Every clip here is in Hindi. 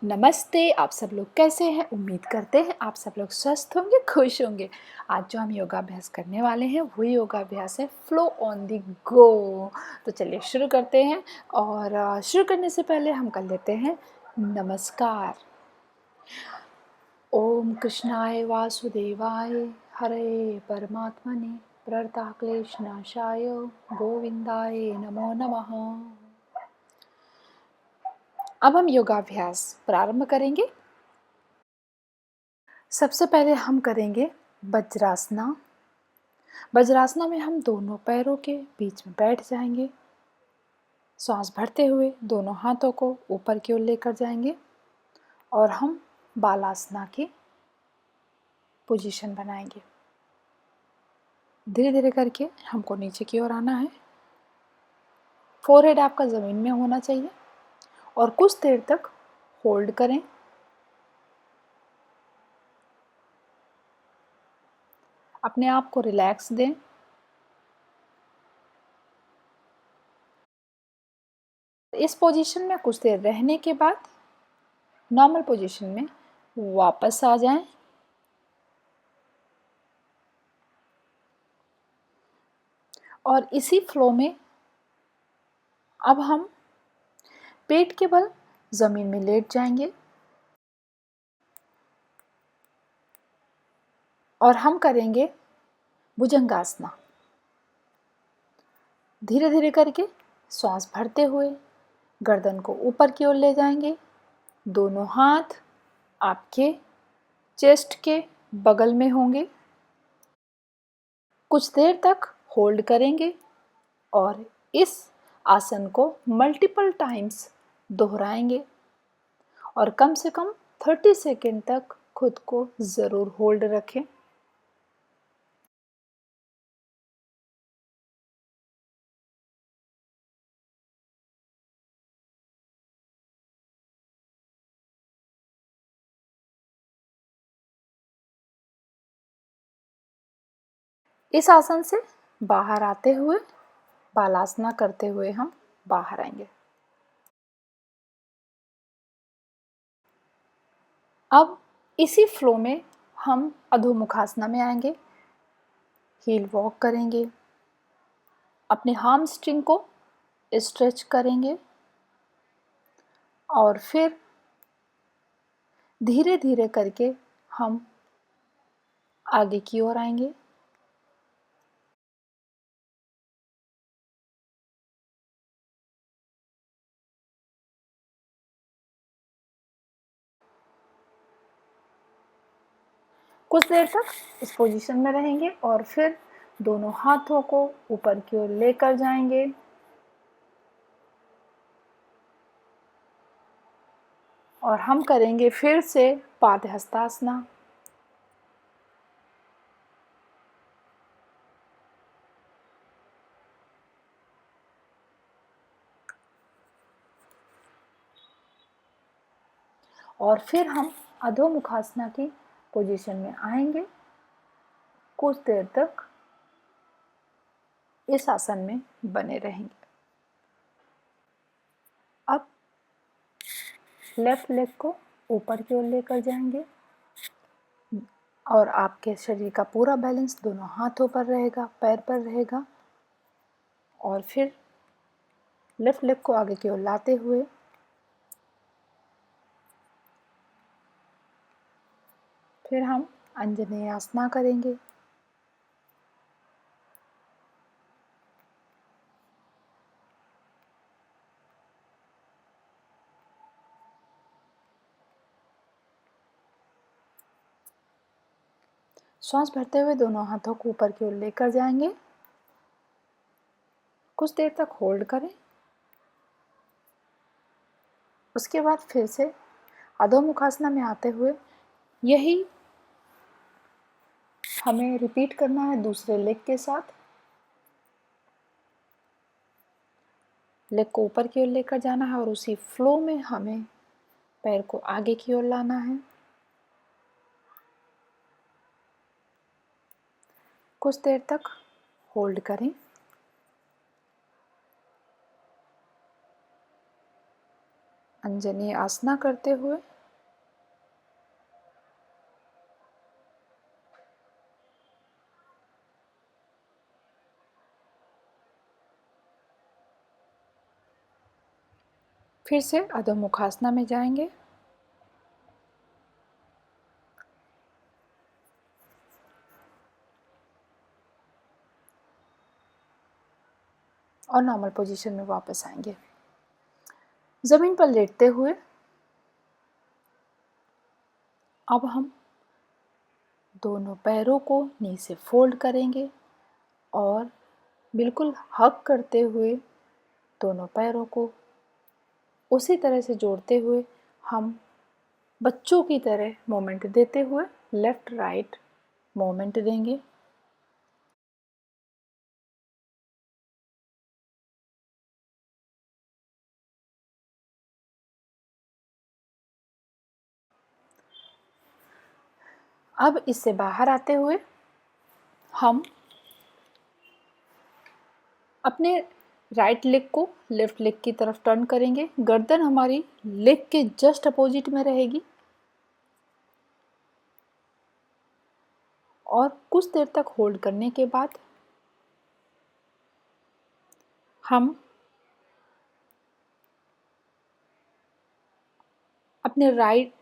नमस्ते। आप सब लोग कैसे हैं? उम्मीद करते हैं आप सब लोग स्वस्थ होंगे, खुश होंगे। आज जो हम योगाभ्यास करने वाले हैं वो योगाभ्यास है फ्लो ऑन द गो। तो चलिए शुरू करते हैं। और शुरू करने से पहले हम कर लेते हैं नमस्कार। ओम कृष्णाय वासुदेवाय हरे परमात्मने प्रणतक्लेशनाशाय गोविंदाय नमो नमः। अब हम योगाभ्यास प्रारंभ करेंगे। सबसे पहले हम करेंगे वज्रासना। वज्रासना में हम दोनों पैरों के बीच में बैठ जाएंगे। सांस भरते हुए दोनों हाथों को ऊपर की ओर लेकर जाएंगे और हम बालासना की पोजीशन बनाएंगे। धीरे धीरे करके हमको नीचे की ओर आना है। फोरहेड आपका ज़मीन में होना चाहिए और कुछ देर तक होल्ड करें। अपने आप को रिलैक्स दें। इस पोजीशन में कुछ देर रहने के बाद नॉर्मल पोजीशन में वापस आ जाएं। और इसी फ्लो में अब हम पेट के बल ज़मीन में लेट जाएंगे और हम करेंगे भुजंगासना। धीरे धीरे करके सांस भरते हुए गर्दन को ऊपर की ओर ले जाएंगे। दोनों हाथ आपके चेस्ट के बगल में होंगे। कुछ देर तक होल्ड करेंगे और इस आसन को मल्टीपल टाइम्स दोहराएंगे और कम से कम 30 सेकेंड तक खुद को ज़रूर होल्ड रखें। इस आसन से बाहर आते हुए बालासना करते हुए हम बाहर आएंगे। अब इसी फ्लो में हम अधोमुखासना में आएंगे। हील वॉक करेंगे। अपने हामस्ट्रिंग को स्ट्रेच करेंगे और फिर धीरे धीरे करके हम आगे की ओर आएंगे। कुछ देर तक इस पोजीशन में रहेंगे और फिर दोनों हाथों को ऊपर की ओर लेकर जाएंगे और हम करेंगे फिर से पादहस्तासना। और फिर हम अधोमुखासना की पोजीशन में आएंगे। कुछ देर तक इस आसन में बने रहेंगे। अब लेफ्ट लेग को ऊपर की ओर लेकर जाएंगे और आपके शरीर का पूरा बैलेंस दोनों हाथों पर रहेगा, पैर पर रहेगा। और फिर लेफ्ट लेग को आगे की ओर लाते हुए फिर हम अंजनेय आसना करेंगे। श्वास भरते हुए दोनों हाथों को ऊपर की ओर लेकर जाएंगे। कुछ देर तक होल्ड करें। उसके बाद फिर से अधोमुखासना में आते हुए यही हमें रिपीट करना है दूसरे लेग के साथ। लेग को ऊपर की ओर लेकर जाना है और उसी फ्लो में हमें पैर को आगे की ओर लाना है। कुछ देर तक होल्ड करें। अंजनी आसना करते हुए फिर से अधोमुखासना में जाएंगे। और नॉर्मल पोजीशन में वापस आएंगे। ज़मीन पर लेटते हुए अब हम दोनों पैरों को नी से फोल्ड करेंगे और बिल्कुल हग करते हुए दोनों पैरों को उसी तरह से जोड़ते हुए हम बच्चों की तरह मोमेंट देते हुए लेफ़्ट राइट मोमेंट देंगे। अब इससे बाहर आते हुए हम अपने राइट लेग को लेफ्ट लेग की तरफ टर्न करेंगे। गर्दन हमारी लेग के जस्ट अपोजिट में रहेगी और कुछ देर तक होल्ड करने के बाद हम अपने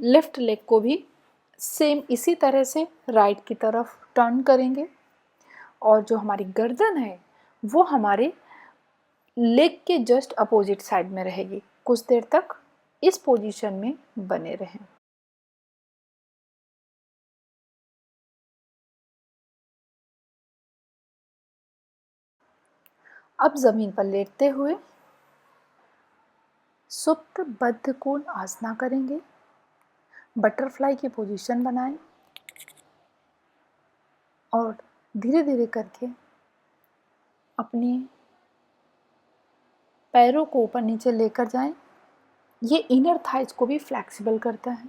लेफ्ट लेग को भी सेम इसी तरह से राइट की तरफ टर्न करेंगे और जो हमारी गर्दन है वो हमारे लेग के जस्ट अपोजिट साइड में रहेगी। कुछ देर तक इस पोजीशन में बने रहें। अब जमीन पर लेटते हुए सुप्त बद्ध कोण आसना करेंगे। बटरफ्लाई की पोजीशन बनाएं और धीरे धीरे करके अपने पैरों को ऊपर नीचे लेकर जाएं। ये इनर थाइज को भी फ्लेक्सिबल करता है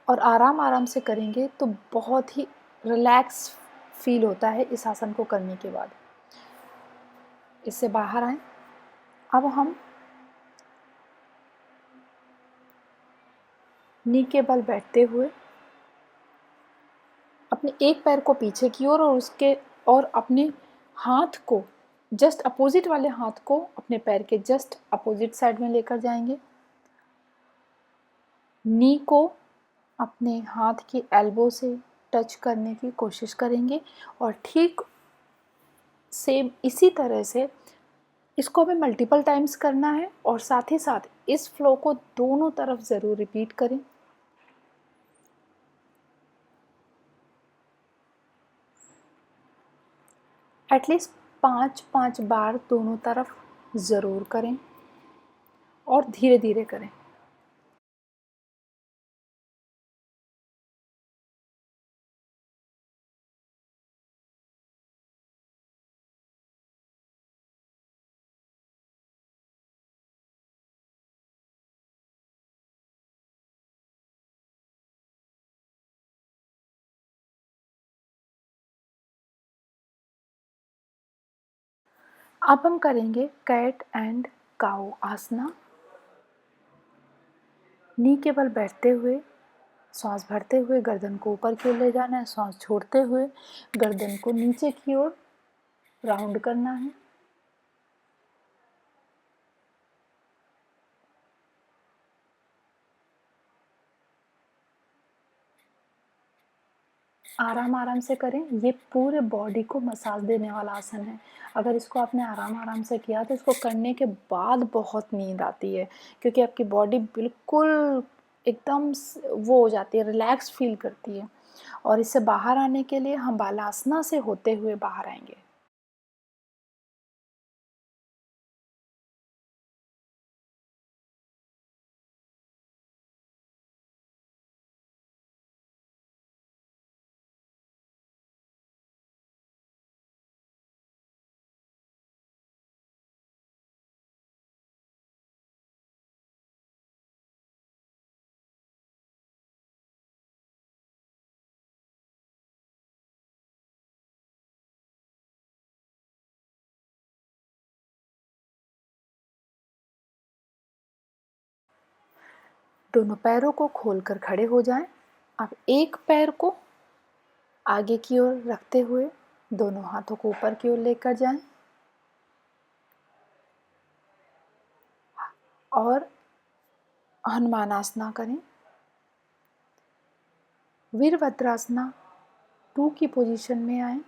और आराम आराम से करेंगे तो बहुत ही रिलैक्स फील होता है इस आसन को करने के बाद। इससे बाहर आएं। अब हम नी के बल बैठते हुए अपने एक पैर को पीछे की ओर और अपने हाथ को जस्ट अपोजिट वाले हाथ को अपने पैर के जस्ट अपोजिट साइड में लेकर जाएंगे। नी को अपने हाथ की एल्बो से टच करने की कोशिश करेंगे और ठीक सेम इसी तरह से इसको हमें मल्टीपल टाइम्स करना है और साथ ही साथ इस फ्लो को दोनों तरफ ज़रूर रिपीट करें। एटलीस्ट 5-5 बार दोनों तरफ ज़रूर करें और धीरे धीरे करें। अब हम करेंगे कैट एंड काऊ आसना। नी के बल बैठते हुए सांस भरते हुए गर्दन को ऊपर की ओर ले जाना है। सांस छोड़ते हुए गर्दन को नीचे की ओर राउंड करना है। आराम आराम से करें। ये पूरे बॉडी को मसाज देने वाला आसन है। अगर इसको आपने आराम आराम से किया तो इसको करने के बाद बहुत नींद आती है क्योंकि आपकी बॉडी बिल्कुल एकदम वो हो जाती है, रिलैक्स फील करती है। और इससे बाहर आने के लिए हम बालासना से होते हुए बाहर आएंगे। दोनों पैरों को खोलकर खड़े हो जाएं। अब एक पैर को आगे की ओर रखते हुए दोनों हाथों को ऊपर की ओर लेकर जाएं और हनुमानासना करें। वीरभद्रासना 2 की पोजीशन में आए।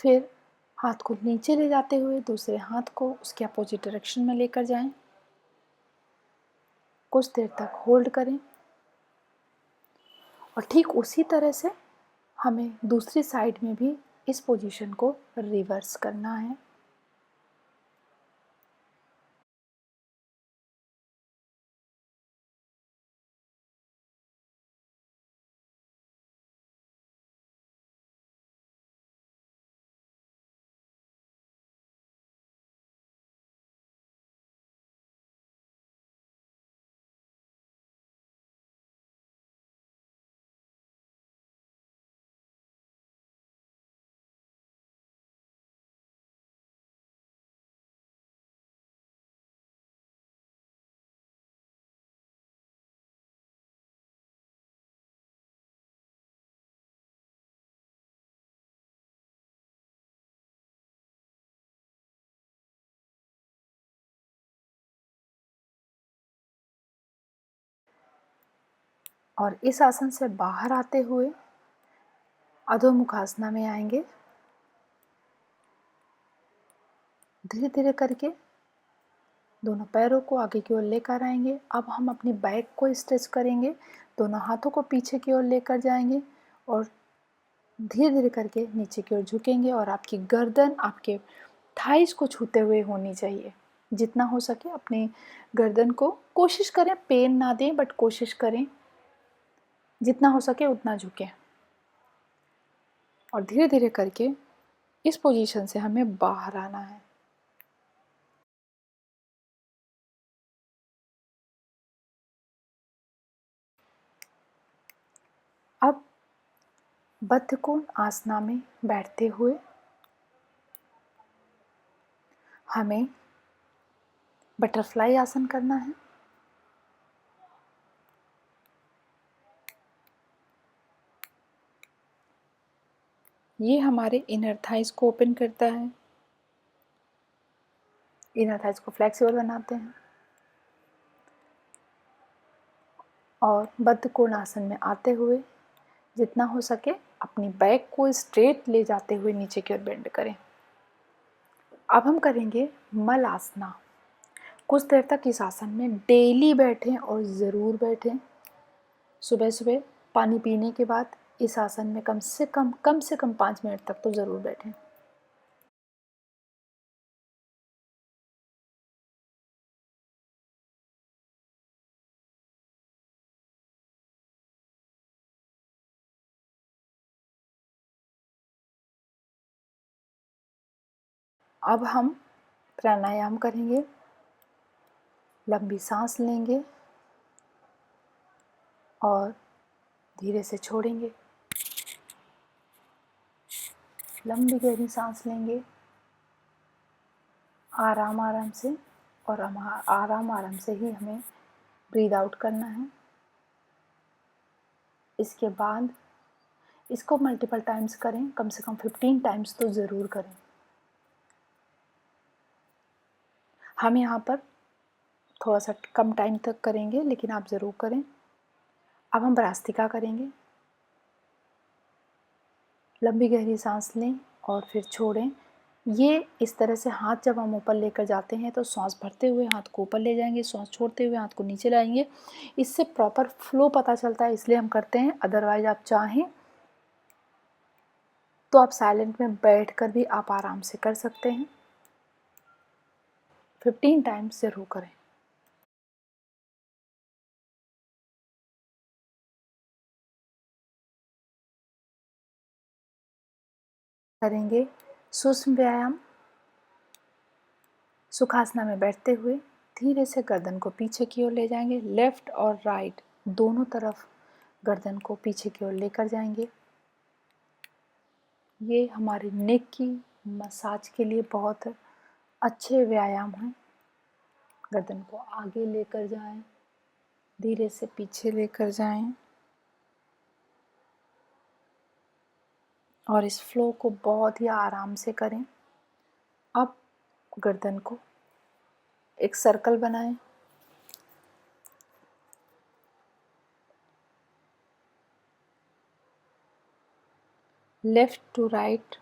फिर हाथ को नीचे ले जाते हुए दूसरे हाथ को उसके अपोजिट डायरेक्शन में लेकर जाएं। कुछ देर तक होल्ड करें और ठीक उसी तरह से हमें दूसरी साइड में भी इस पोजीशन को रिवर्स करना है। और इस आसन से बाहर आते हुए अधोमुखासना में आएंगे। धीरे धीरे करके दोनों पैरों को आगे की ओर लेकर आएंगे। अब हम अपनी बैक को स्ट्रेच करेंगे, दोनों हाथों को पीछे की ओर लेकर जाएंगे और धीरे धीरे करके नीचे की ओर झुकेंगे और आपकी गर्दन आपके थाइस को छूते हुए होनी चाहिए। जितना हो सके अपनी गर्दन को कोशिश करें, पेन ना दें, बट कोशिश करें जितना हो सके उतना झुकें। और धीरे धीरे करके इस पोजीशन से हमें बाहर आना है। अब बद्धकोण आसना में बैठते हुए हमें बटरफ्लाई आसन करना है। ये हमारे इनर थाइस को ओपन करता है, इनर थाइस को फ्लेक्सिबल बनाते हैं। और बद्धकोण आसन में आते हुए जितना हो सके अपनी बैक को स्ट्रेट ले जाते हुए नीचे की ओर बेंड करें। अब हम करेंगे मल आसना। कुछ देर तक इस आसन में डेली बैठें और ज़रूर बैठें। सुबह सुबह पानी पीने के बाद इस आसन में कम से कम 5 मिनट तक तो ज़रूर बैठें। अब हम प्राणायाम करेंगे। लंबी सांस लेंगे और धीरे से छोड़ेंगे। लंबी गहरी सांस लेंगे आराम आराम से और आराम आराम से ही हमें ब्रीद आउट करना है। इसके बाद इसको मल्टीपल टाइम्स करें, कम से कम 15 टाइम्स तो ज़रूर करें। हम यहाँ पर थोड़ा सा कम टाइम तक करेंगे, लेकिन आप ज़रूर करें। अब हम भ्रास्तिका करेंगे। लंबी गहरी सांस लें और फिर छोड़ें। ये इस तरह से हाथ जब हम ऊपर लेकर जाते हैं तो सांस भरते हुए हाथ को ऊपर ले जाएंगे, सांस छोड़ते हुए हाथ को नीचे लाएंगे। इससे प्रॉपर फ्लो पता चलता है, इसलिए हम करते हैं। अदरवाइज आप चाहें तो आप साइलेंट में बैठकर भी आप आराम से कर सकते हैं। 15 टाइम्स ज़रूर करें। करेंगे सूक्ष्म व्यायाम। सुखासना में बैठते हुए धीरे से गर्दन को पीछे की ओर ले जाएंगे। लेफ्ट और राइट दोनों तरफ गर्दन को पीछे की ओर लेकर जाएंगे। ये हमारे नेक की मसाज के लिए बहुत अच्छे व्यायाम हैं। गर्दन को आगे लेकर जाएं, धीरे से पीछे लेकर जाएं और इस फ्लो को बहुत ही आराम से करें। अब गर्दन को एक सर्कल बनाएं, लेफ्ट टू राइट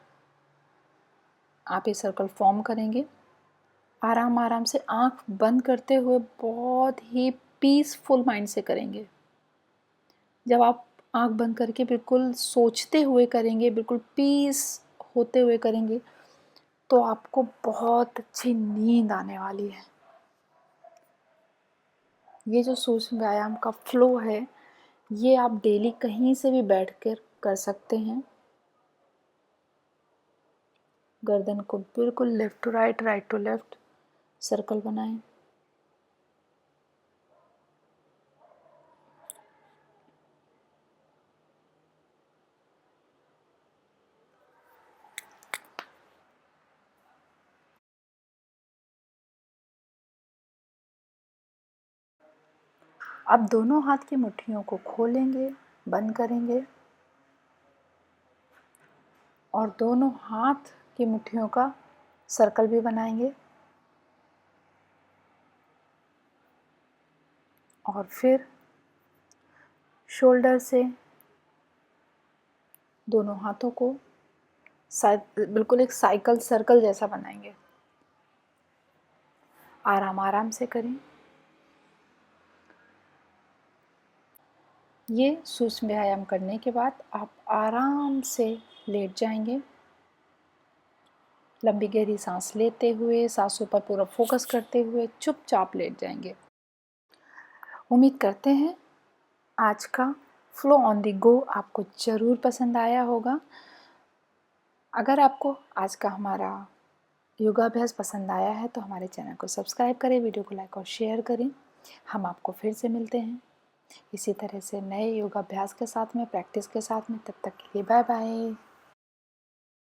आप ये सर्कल फॉर्म करेंगे। आराम आराम से आंख बंद करते हुए बहुत ही पीसफुल माइंड से करेंगे। जब आप आंख बंद करके बिल्कुल सोचते हुए करेंगे, बिल्कुल पीस होते हुए करेंगे, तो आपको बहुत अच्छी नींद आने वाली है। ये जो सूक्ष्म व्यायाम का फ्लो है, ये आप डेली कहीं से भी बैठकर कर सकते हैं। गर्दन को बिल्कुल left to right, right to left circle बनाएं। अब दोनों हाथ की मुट्ठियों को खोलेंगे, बंद करेंगे और दोनों हाथ की मुट्ठियों का सर्कल भी बनाएंगे और फिर शोल्डर से दोनों हाथों को बिल्कुल एक साइकिल सर्कल जैसा बनाएंगे। आराम आराम से करें। ये सूक्ष्म व्यायाम करने के बाद आप आराम से लेट जाएंगे, लंबी गहरी सांस लेते हुए, सांसों पर पूरा फोकस करते हुए चुपचाप लेट जाएंगे। उम्मीद करते हैं आज का फ्लो ऑन द गो आपको ज़रूर पसंद आया होगा। अगर आपको आज का हमारा योगाभ्यास पसंद आया है तो हमारे चैनल को सब्सक्राइब करें, वीडियो को लाइक और शेयर करें। हम आपको फिर से मिलते हैं इसी तरह से नए योगाभ्यास के साथ में, प्रैक्टिस के साथ में। तब तक के लिए बाय बाय।